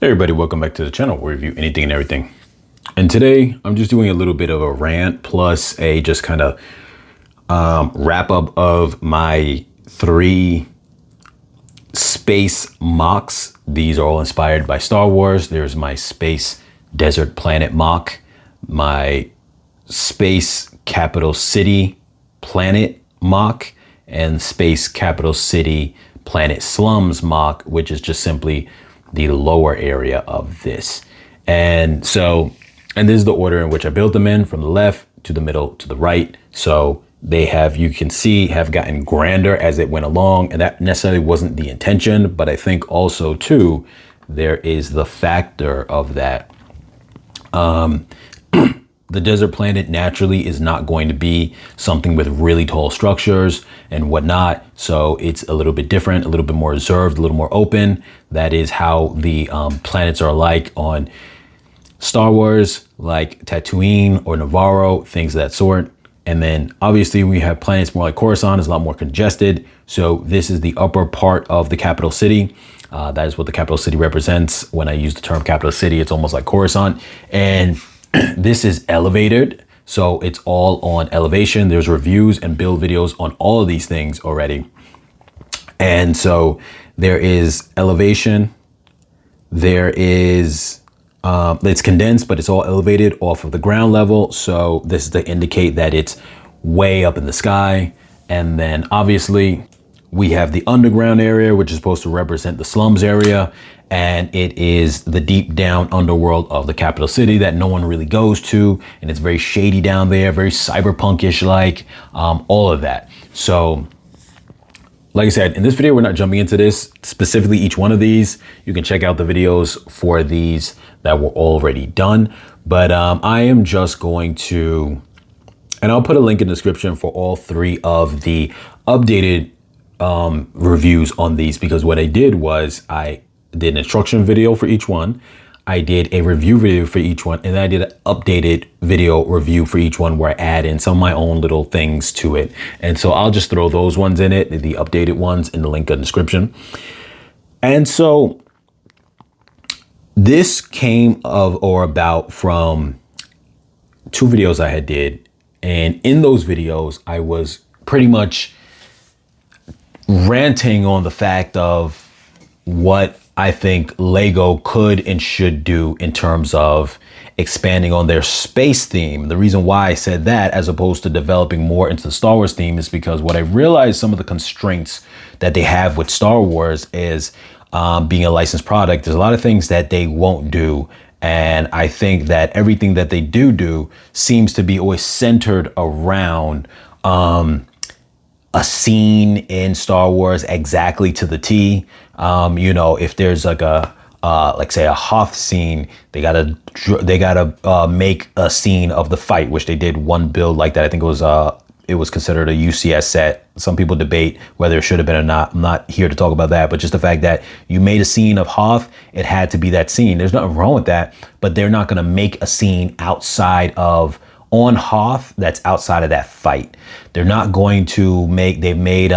Hey everybody, welcome back to the channel where we review anything and everything. And today I'm just doing a little bit of a rant plus a just kind of wrap up of my 3 space mocks. These are all inspired by Star Wars. There's my space desert planet mock, my space capital city planet mock, and space capital city planet slums mock, which is just simply the lower area of this. And this is the order in which I built them in, from the left to the middle to the right. So they have, you can see, have gotten grander as it went along, and that necessarily wasn't the intention, but I think also too, there is the factor of that. The desert planet naturally is not going to be something with really tall structures and whatnot. So it's a little bit different, a little bit more reserved, a little more open. That is how the planets are like on Star Wars, like Tatooine or Navarro, things of that sort. And then obviously we have planets more like Coruscant, is a lot more congested. So this is the upper part of the capital city. That is what the capital city represents. When I use the term capital city, it's almost like Coruscant. And this is elevated, so it's all on elevation. There's reviews and build videos on all of these things already. And so there is elevation, there is, it's condensed, but it's all elevated off of the ground level. So this is to indicate that it's way up in the sky. And then obviously we have the underground area, which is supposed to represent the slums area. And it is the deep down underworld of the capital city that no one really goes to. And it's very shady down there, very cyberpunkish like, all of that. So like I said, in this video, we're not jumping into this specifically each one of these. You can check out the videos for these that were already done. But I am just going to, and I'll put a link in the description for all 3 of the updated reviews on these, because what I did was I did an instruction video for each one. I did a review video for each one, and then I did an updated video review for each one where I add in some of my own little things to it. And so I'll just throw those ones in it, the updated ones, in the link in the description. And so this came of or about from 2 videos I had did. And in those videos, I was pretty much ranting on the fact of what I think Lego could and should do in terms of expanding on their space theme. The reason why I said that, as opposed to developing more into the Star Wars theme, is because what I realized, some of the constraints that they have with Star Wars is being a licensed product. There's a lot of things that they won't do. And I think that everything that they do seems to be always centered around a scene in Star Wars exactly to the T. You know, if there's like a like say a Hoth scene, they gotta make a scene of the fight, which they did one build like that. I think it was considered a UCS set. Some people debate whether it should have been or not. I'm not here to talk about that, but just the fact that you made a scene of Hoth, it had to be that scene. There's nothing wrong with that, but they're not gonna make a scene outside of on Hoth that's outside of that fight. They're not going to make, they've made,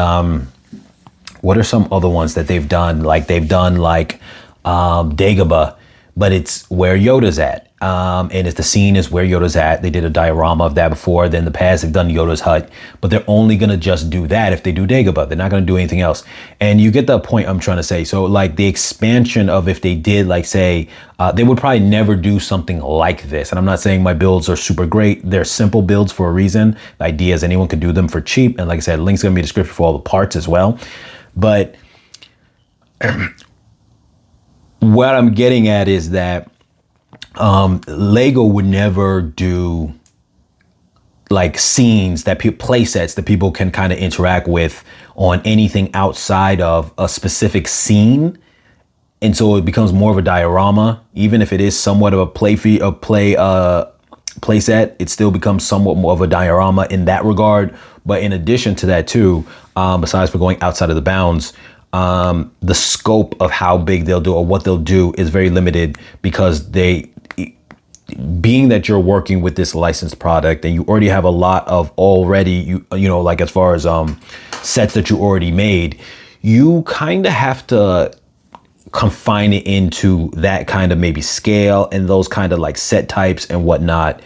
what are some other ones that they've done? Like they've done like Dagobah, but it's where Yoda's at. And it's the scene is where Yoda's at. They did a diorama of that before. Then in the past, they've done Yoda's hut, but they're only going to just do that if they do Dagobah. They're not going to do anything else. And you get the point I'm trying to say. So like the expansion of, if they did, like say, they would probably never do something like this. And I'm not saying my builds are super great. They're simple builds for a reason. The idea is anyone can do them for cheap. And like I said, link's going to be in the description for all the parts as well. But what I'm getting at is that Lego would never do like scenes that play sets that people can kind of interact with on anything outside of a specific scene. And so it becomes more of a diorama, even if it is somewhat of a play set, it still becomes somewhat more of a diorama in that regard. But in addition to that too, besides for going outside of the bounds, the scope of how big they'll do or what they'll do is very limited, because being that you're working with this licensed product and you already have a lot of you know, like as far as sets that you already made, you kind of have to confine it into that kind of maybe scale and those kind of like set types and whatnot.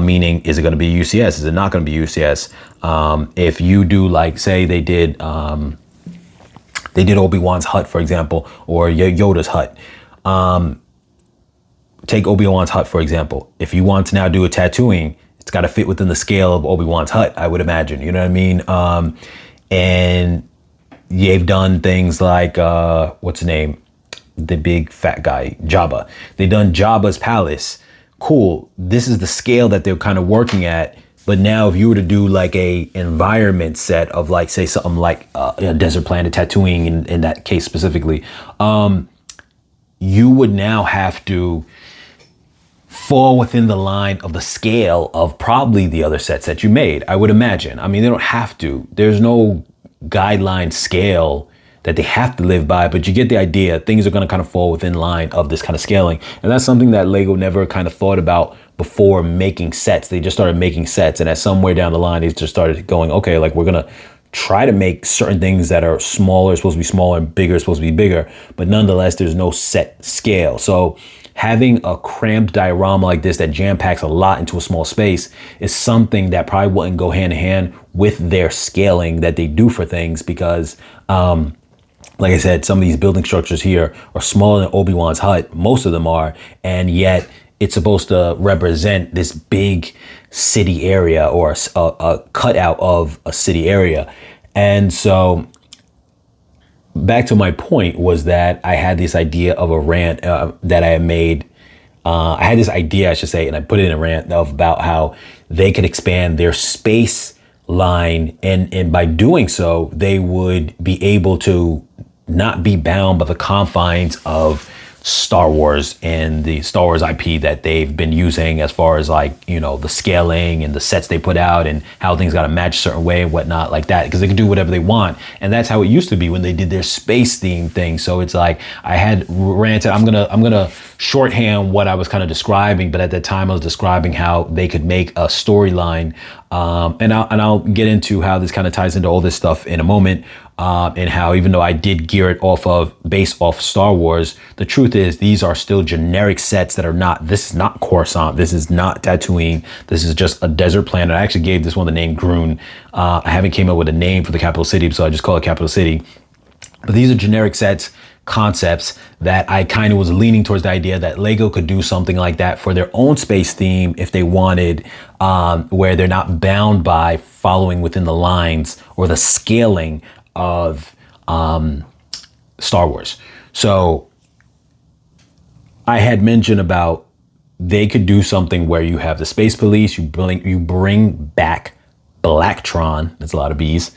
Meaning, is it going to be UCS? Is it not going to be UCS? If you do, like, say they did Obi-Wan's hut, for example, or Yoda's hut. Take Obi-Wan's hut, for example. If you want to now do a tattooing, it's got to fit within the scale of Obi-Wan's hut, I would imagine. You know what I mean? And they've done things like, what's his name? The big fat guy, Jabba. They've done Jabba's palace. Cool. This is the scale that they're kind of working at. But now if you were to do like a environment set of, like, say something like a desert planet tattooing in that case specifically, you would now have to fall within the line of the scale of probably the other sets that you made, I would imagine. I mean, they don't have to. There's no guideline scale that they have to live by, but you get the idea. Things are going to kind of fall within line of this kind of scaling. And that's something that Lego never kind of thought about before making sets. They just started making sets, and at somewhere down the line, they just started going, okay, like, we're going to try to make certain things that are smaller, supposed to be smaller, and bigger, supposed to be bigger, but nonetheless, there's no set scale. So having a cramped diorama like this that jam packs a lot into a small space is something that probably wouldn't go hand in hand with their scaling that they do for things, because like I said, some of these building structures here are smaller than Obi-Wan's hut. Most of them are. And yet it's supposed to represent this big city area, or a cutout of a city area. And so back to my point was that I had this idea of a rant that I had made. I had this idea, I should say, and I put it in a rant about how they could expand their space line. And by doing so, they would be able to not be bound by the confines of Star Wars and the Star Wars IP that they've been using, as far as, like, you know, the scaling and the sets they put out and how things got to match a certain way and whatnot like that, because they can do whatever they want. And that's how it used to be when they did their space theme thing. So it's like, I had ranted, I'm gonna shorthand what I was kind of describing, but at that time I was describing how they could make a storyline. And I'll get into how this kind of ties into all this stuff in a moment. And how, even though I did gear it based off Star Wars, the truth is these are still generic sets that are not, this is not Coruscant, this is not Tatooine, this is just a desert planet. I actually gave this one the name Groon. I haven't came up with a name for the capital city, so I just call it Capital City. But these are generic sets, concepts that I kind of was leaning towards the idea that Lego could do something like that for their own space theme if they wanted, where they're not bound by following within the lines or the scaling of Star Wars. So I had mentioned about they could do something where you have the space police, you bring back Blacktron, that's a lot of B's,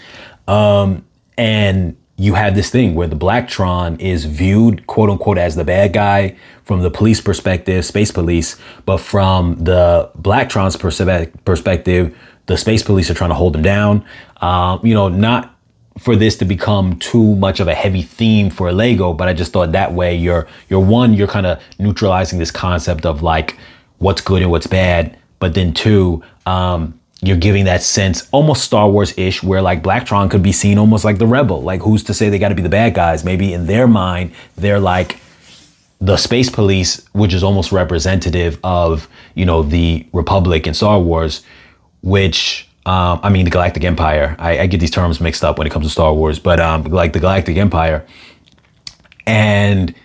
and you have this thing where the Blacktron is viewed, quote unquote, as the bad guy from the police perspective, space police, but from the Blacktron's perspective, the space police are trying to hold him down. Not for this to become too much of a heavy theme for Lego, but I just thought that way you're kind of neutralizing this concept of, like, what's good and what's bad, but then two, you're giving that sense, almost Star Wars-ish, where, like, Blacktron could be seen almost like the rebel. Like, who's to say they got to be the bad guys? Maybe in their mind, they're like the space police, which is almost representative of, the Republic in Star Wars, which, the Galactic Empire. I get these terms mixed up when it comes to Star Wars, but like the Galactic Empire. And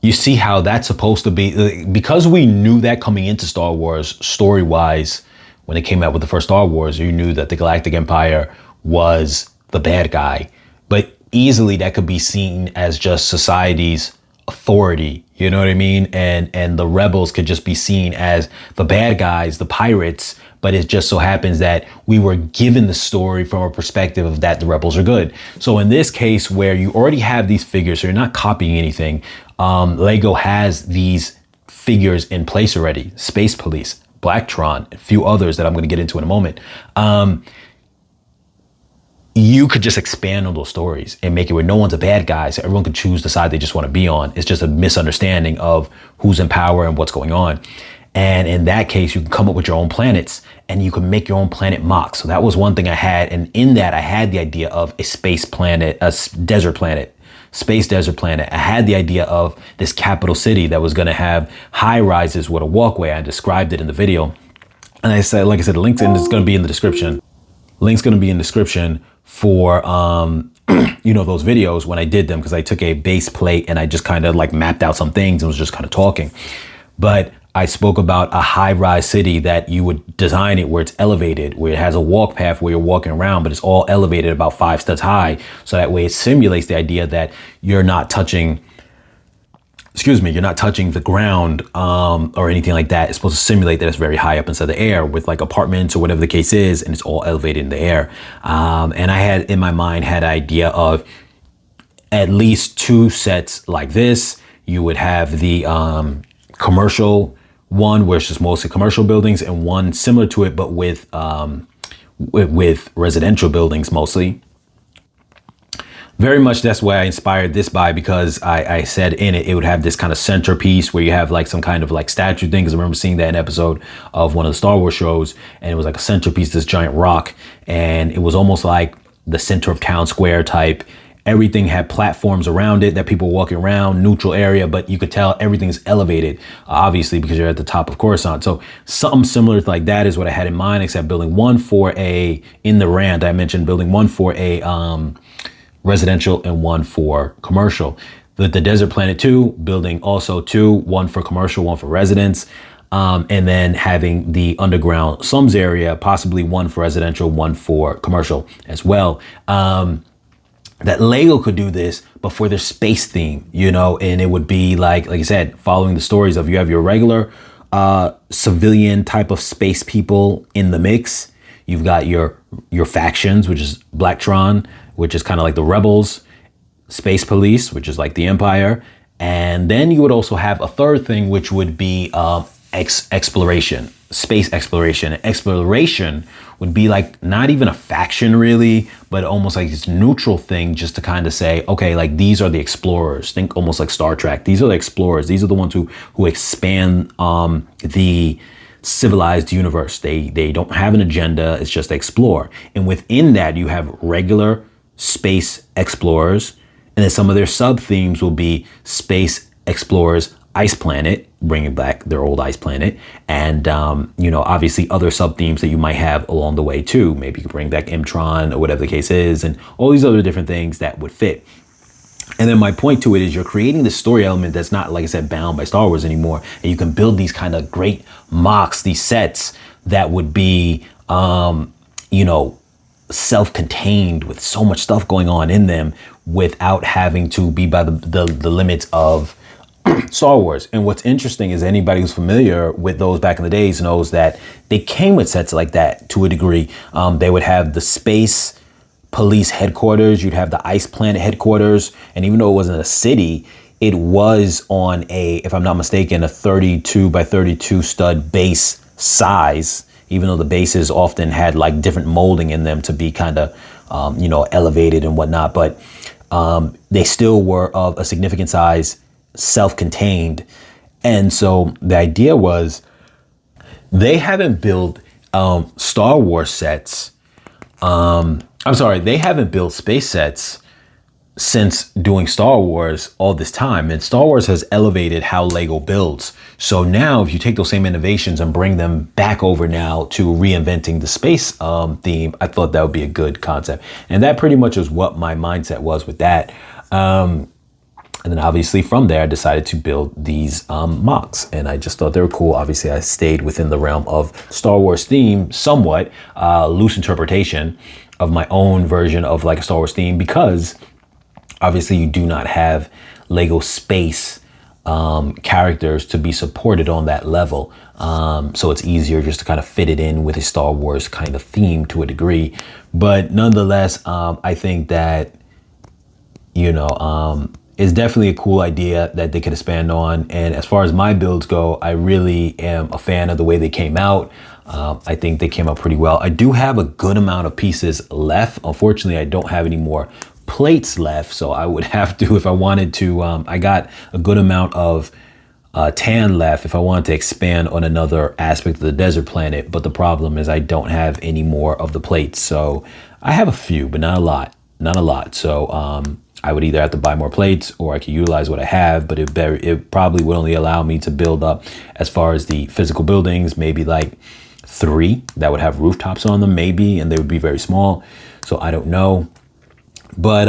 you see how that's supposed to be, because we knew that coming into Star Wars, story-wise, when it came out with the first Star Wars, you knew that the Galactic Empire was the bad guy. But easily that could be seen as just society's authority, you know what I mean? And the rebels could just be seen as the bad guys, the pirates, but it just so happens that we were given the story from a perspective of that the rebels are good. So in this case, where you already have these figures, so you're not copying anything, Lego has these figures in place already. Space Police, Blacktron, a few others that I'm going to get into in a moment. You could just expand on those stories and make it where no one's a bad guy, so everyone could choose the side they just want to be on. It's just a misunderstanding of who's in power and what's going on. And in that case, you can come up with your own planets and you can make your own planet mock. So that was one thing I had. And in that, I had the idea of a space planet, a desert planet Space Desert Planet. I had the idea of this capital city that was going to have high rises with a walkway. I described it in the video. And I said, like I said, the link's is going to be in the description. Link's going to be in the description for, you know, those videos when I did them, because I took a base plate and I just kind of like mapped out some things and was just kind of talking. But I spoke about a high-rise city that you would design it where it's elevated, where it has a walk path where you're walking around, but it's all elevated about 5 steps high. So that way it simulates the idea that you're not touching, you're not touching the ground or anything like that. It's supposed to simulate that it's very high up inside the air with like apartments or whatever the case is, and it's all elevated in the air. And I had in my mind had an idea of at least 2 sets like this. You would have the commercial one where it's just mostly commercial buildings, and one similar to it but with residential buildings mostly. Very much that's why I inspired this by, because I said in it would have this kind of centerpiece where you have like some kind of like statue thing, because I remember seeing that in an episode of one of the Star Wars shows, and it was like a centerpiece, this giant rock, and it was almost like the center of town square type. Everything had platforms around it that people were walking around, neutral area, but you could tell everything's elevated, obviously, because you're at the top of Coruscant. So something similar like that is what I had in mind, except building one for in the Rant, I mentioned building one for a residential and one for commercial. The Desert Planet 2, building also 2, one for commercial, one for residents. And then having the underground slums area, possibly one for residential, one for commercial as well. That Lego could do this, but for their space theme, you know, and it would be like I said, following the stories of you have your regular civilian type of space people in the mix. You've got your factions, which is Blacktron, which is kind of like the rebels, Space Police, which is like the Empire. And then you would also have a third thing, which would be exploration, space exploration. Exploration would be like not even a faction really, but almost like this neutral thing, just to kind of say, okay, like these are the explorers. Think almost like Star Trek. These are the explorers. These are the ones who expand the civilized universe. They don't have an agenda. It's just explore. And within that, you have regular space explorers, and then some of their sub themes will be space explorers, ice planet, bringing back their old ice planet, and you know, obviously other sub themes that you might have along the way too. Maybe you could bring back Imtron or whatever the case is, and all these other different things that would fit. And then my point to it is you're creating this story element that's not, like I said, bound by Star Wars anymore, and you can build these kind of great mocks, these sets that would be you know, self-contained with so much stuff going on in them without having to be by the limits of Star Wars. And what's interesting is anybody who's familiar with those back in the days knows that they came with sets like that to a degree. They would have the Space Police headquarters, you'd have the Ice Planet headquarters, and even though it wasn't a city, it was on a, if I'm not mistaken, a 32 by 32 stud base size, even though the bases often had like different molding in them to be kind of, you know, elevated and whatnot, but they still were of a significant size, self-contained. And so the idea was they haven't built Star Wars sets. They haven't built space sets since doing Star Wars all this time. And Star Wars has elevated how Lego builds. So now if you take those same innovations and bring them back over now to reinventing the space theme, I thought that would be a good concept. And that pretty much is what my mindset was with that. And then obviously from there, I decided to build these mocks, and I just thought they were cool. Obviously, I stayed within the realm of Star Wars theme, somewhat loose interpretation of my own version of like a Star Wars theme, because obviously you do not have Lego space characters to be supported on that level. So it's easier just to kind of fit it in with a Star Wars kind of theme to a degree. But nonetheless, I think that, you know, it's definitely a cool idea that they could expand on. And as far as my builds go, I really am a fan of the way they came out. I think they came out pretty well. I do have a good amount of pieces left. Unfortunately, I don't have any more plates left. So I would have to, if I wanted to, I got a good amount of tan left if I wanted to expand on another aspect of the desert planet. But the problem is I don't have any more of the plates. So I have a few, but not a lot. So I would either have to buy more plates or I could utilize what I have, but it probably would only allow me to build up, as far as the physical buildings, maybe like 3 that would have rooftops on them, maybe, and they would be very small. So I don't know. But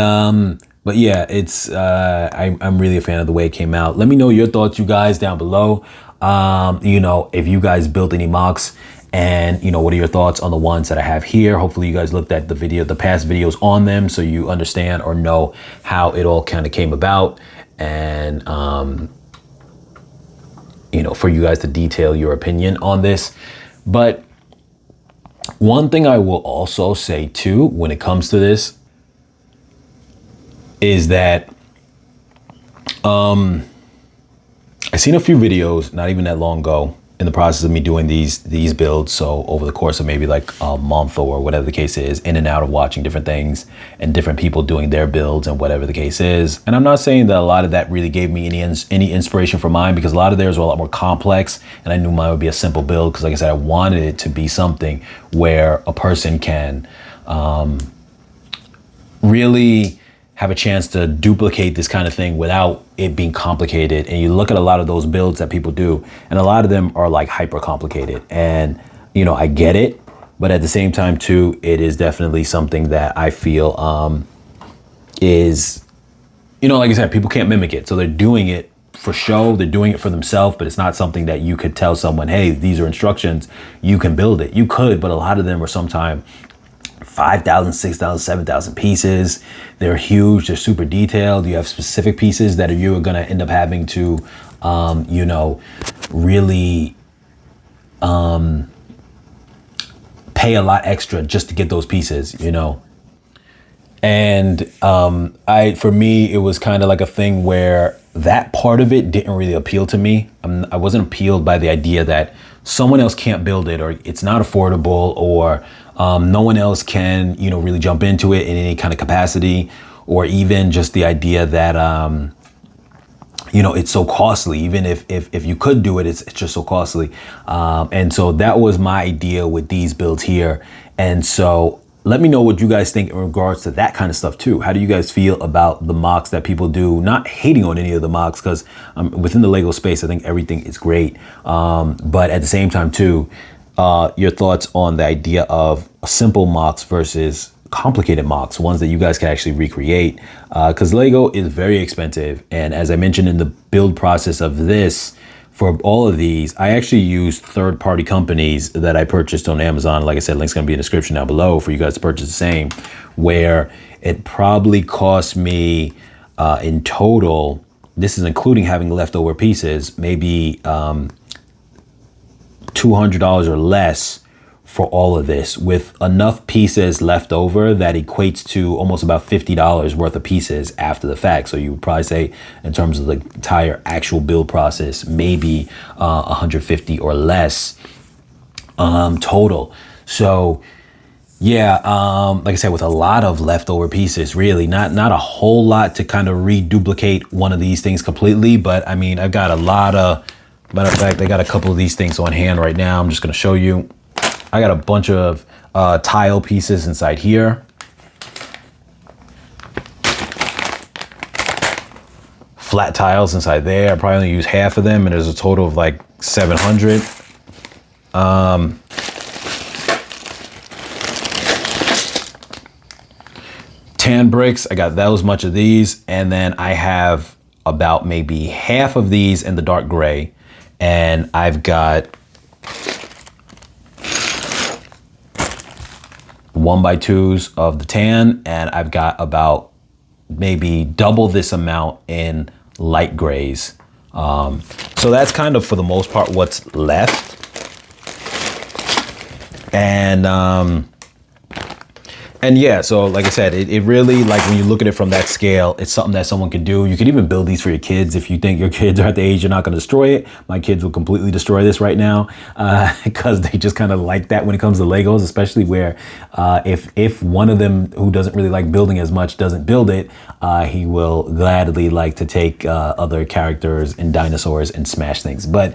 yeah, it's I'm really a fan of the way it came out. Let me know your thoughts, you guys, down below. You know, if you guys built any mocks, and you know, what are your thoughts on the ones that I have here? Hopefully you guys looked at the past videos on them, so you understand or know how it all kind of came about, and you know, for you guys to detail your opinion on this. But one thing I will also say too, when it comes to this, is that I seen a few videos not even that long ago, in the process of me doing these builds. So over the course of maybe like a month or whatever the case is, in and out of watching different things and different people doing their builds and whatever the case is. And I'm not saying that a lot of that really gave me any inspiration for mine, because a lot of theirs were a lot more complex, and I knew mine would be a simple build, because like I said, I wanted it to be something where a person can really have a chance to duplicate this kind of thing without it being complicated. And you look at a lot of those builds that people do, and a lot of them are like hyper complicated. And, you know, I get it, but at the same time too, it is definitely something that I feel is, you know, like I said, people can't mimic it. So they're doing it for show, they're doing it for themselves, but it's not something that you could tell someone, hey, these are instructions, you can build it. You could, but a lot of them are sometimes 5,000, 6,000, 7,000 pieces. They're huge. They're super detailed. You have specific pieces that you're going to end up having to, you know, really pay a lot extra just to get those pieces, you know. And for me, it was kind of like a thing where that part of it didn't really appeal to me. I wasn't appealed by the idea that someone else can't build it, or it's not affordable, or no one else can, you know, really jump into it in any kind of capacity, or even just the idea that, you know, it's so costly. Even if you could do it, it's just so costly. And so that was my idea with these builds here. And so let me know what you guys think in regards to that kind of stuff too. How do you guys feel about the mocks that people do? Not hating on any of the mocks, because within the Lego space, I think everything is great. But at the same time too, your thoughts on the idea of simple mocks versus complicated mocks, ones that you guys can actually recreate, because Lego is very expensive. And as I mentioned in the build process of this, for all of these, I actually used third-party companies that I purchased on Amazon. Like I said, link's gonna be in the description down below for you guys to purchase the same, where it probably cost me in total, this is including having leftover pieces, maybe $200 or less for all of this, with enough pieces left over that equates to almost about $50 worth of pieces after the fact. So you would probably say, in terms of the entire actual build process, maybe 150 or less total. So yeah, like I said, with a lot of leftover pieces, really not a whole lot to kind of reduplicate one of these things completely. But I mean, I've got a lot of, matter of fact, I got a couple of these things on hand right now. I'm just gonna show you. I got a bunch of tile pieces inside here. Flat tiles inside there. I probably only use half of them, and there's a total of like 700. Tan bricks, I got those much of these, and then I have about maybe half of these in the dark gray, and I've got 1x2s of the tan, and I've got about maybe double this amount in light grays. So that's kind of, for the most part, what's left. And yeah, so like I said, it really, like, when you look at it from that scale, it's something that someone could do. You could even build these for your kids if you think your kids are at the age you're not going to destroy it. My kids will completely destroy this right now, because they just kind of like that when it comes to Legos, especially where if one of them who doesn't really like building as much doesn't build it, he will gladly like to take other characters and dinosaurs and smash things. But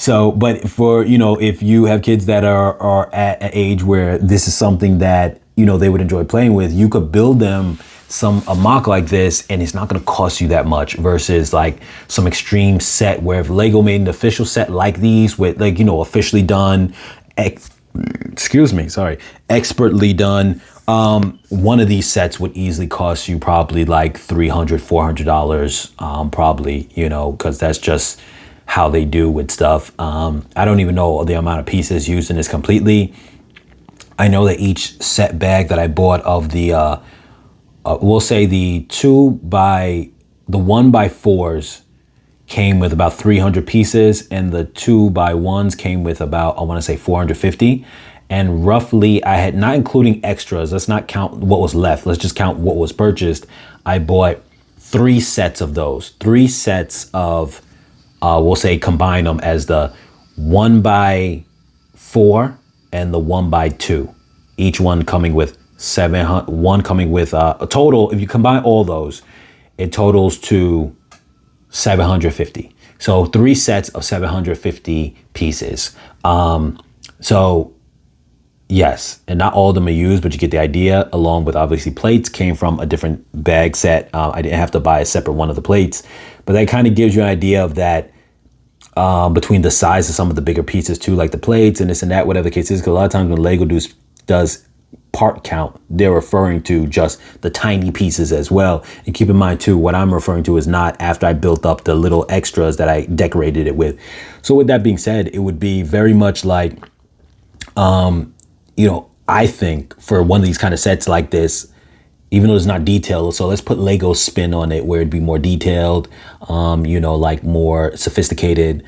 but for, you know, if you have kids that are at an age where this is something that, you know, they would enjoy playing with, you could build them a mock like this, and it's not going to cost you that much versus like some extreme set where if Lego made an official set like these with like, you know, officially done, expertly done, one of these sets would easily cost you probably like $300-$400, probably, you know, because that's just how they do with stuff. I don't even know the amount of pieces used in this completely. I know that each set bag that I bought of the we'll say the 1x4s came with about 300 pieces, and the 2x1s came with about, I want to say 450. And roughly, I had, not including extras, let's not count what was left, let's just count what was purchased. I bought 3 sets of those, 3 sets of, we'll say combine them as the 1x4 and the 1x2. Each one coming with 700, one coming with a total, if you combine all those, it totals to 750. So 3 sets of 750 pieces. So yes, and not all of them are used, but you get the idea, along with obviously plates came from a different bag set. I didn't have to buy a separate one of the plates, but that kind of gives you an idea of that, between the size of some of the bigger pieces too, like the plates and this and that, whatever the case is, because a lot of times when Lego does part count, they're referring to just the tiny pieces as well. And keep in mind too, what I'm referring to is not after I built up the little extras that I decorated it with. So with that being said, it would be very much like, you know, I think for one of these kind of sets like this, even though it's not detailed, so let's put Lego spin on it where it'd be more detailed, you know, like more sophisticated,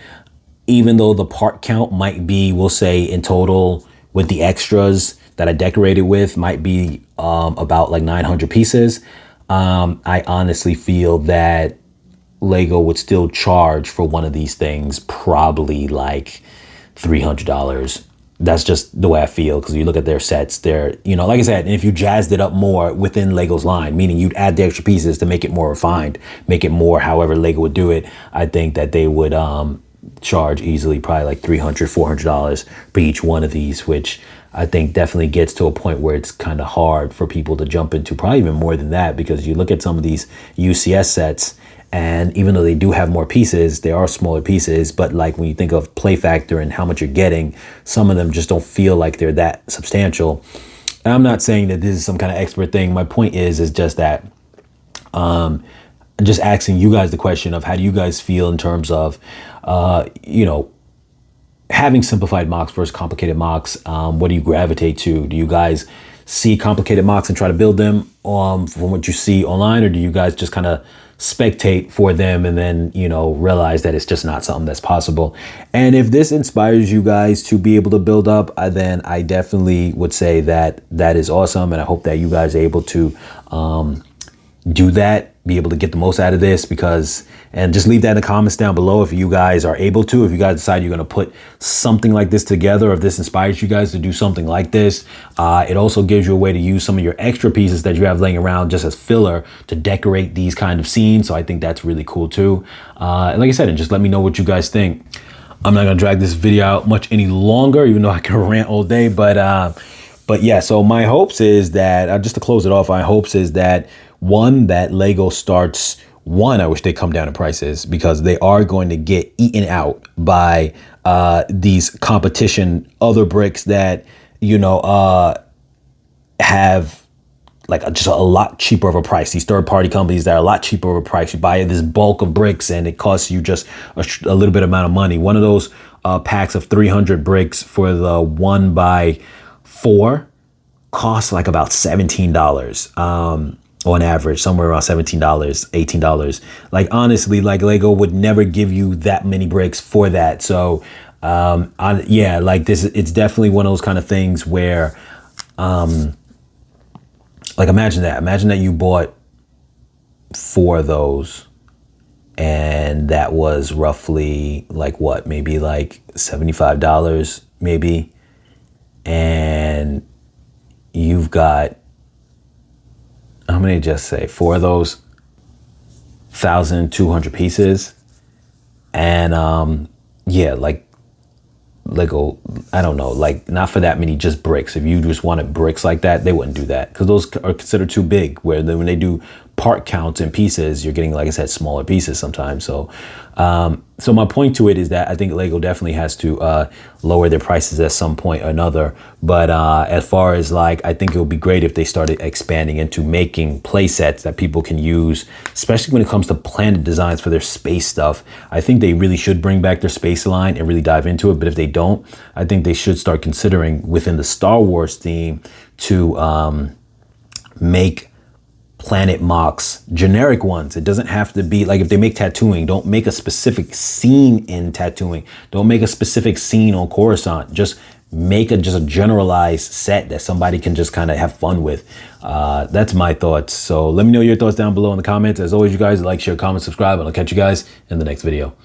even though the part count might be, we'll say in total with the extras that I decorated with might be about like 900 pieces. I honestly feel that Lego would still charge for one of these things probably like $300. That's just the way I feel, because you look at their sets, they're, you know, like I said, if you jazzed it up more within Lego's line, meaning you'd add the extra pieces to make it more refined, make it more however Lego would do it, I think that they would charge easily probably like $300-$400 for each one of these, which I think definitely gets to a point where it's kind of hard for people to jump into, probably even more than that, because you look at some of these UCS sets, and even though they do have more pieces, they are smaller pieces, but like when you think of play factor and how much you're getting, some of them just don't feel like they're that substantial. And I'm not saying that this is some kind of expert thing. My point is just that I'm just asking you guys the question of how do you guys feel in terms of, you know, having simplified mocks versus complicated mocks. What do you gravitate to? Do you guys see complicated mocks and try to build them from what you see online, or do you guys just kind of spectate for them and then, you know, realize that it's just not something that's possible? And if this inspires you guys to be able to build up, then I definitely would say that that is awesome, and I hope that you guys are able to do that, be able to get the most out of this, because, and just leave that in the comments down below if you guys are able to, if you guys decide you're going to put something like this together, or if this inspires you guys to do something like this. It also gives you a way to use some of your extra pieces that you have laying around just as filler to decorate these kind of scenes. So I think that's really cool too. And like I said, and just let me know what you guys think. I'm not going to drag this video out much any longer, even though I can rant all day, but yeah, so my hopes is that, just to close it off, my hopes is that, one, that Lego starts, I wish they come down in prices, because they are going to get eaten out by these competition other bricks that, you know, have like just a lot cheaper of a price. These third-party companies that are a lot cheaper of a price. You buy this bulk of bricks and it costs you just a little bit amount of money. One of those packs of 300 bricks for the 1x4 costs like about $17. On average, somewhere around $17, $18. Like, honestly, like Lego would never give you that many bricks for that. So, yeah, like this, it's definitely one of those kind of things where, like, imagine that you bought 4 of those, and that was roughly like what, maybe like $75, maybe. And you've got, how many just say 4 of those, 1,200 pieces. And yeah, like Lego, I don't know, like not for that many just bricks. If you just wanted bricks like that, they wouldn't do that because those are considered too big, where then when they do part counts and pieces, you're getting, like I said, smaller pieces sometimes. So so my point to it is that I think Lego definitely has to lower their prices at some point or another. But as far as like, I think it would be great if they started expanding into making play sets that people can use, especially when it comes to planet designs for their space stuff. I think they really should bring back their space line and really dive into it. But if they don't, I think they should start considering within the Star Wars theme to make planet mocks, generic ones. It doesn't have to be like, if they make tattooing, don't make a specific scene in tattooing. Don't make a specific scene on Coruscant. Just make just a generalized set that somebody can just kind of have fun with. That's my thoughts. So let me know your thoughts down below in the comments. As always, you guys, like, share, comment, subscribe, and I'll catch you guys in the next video.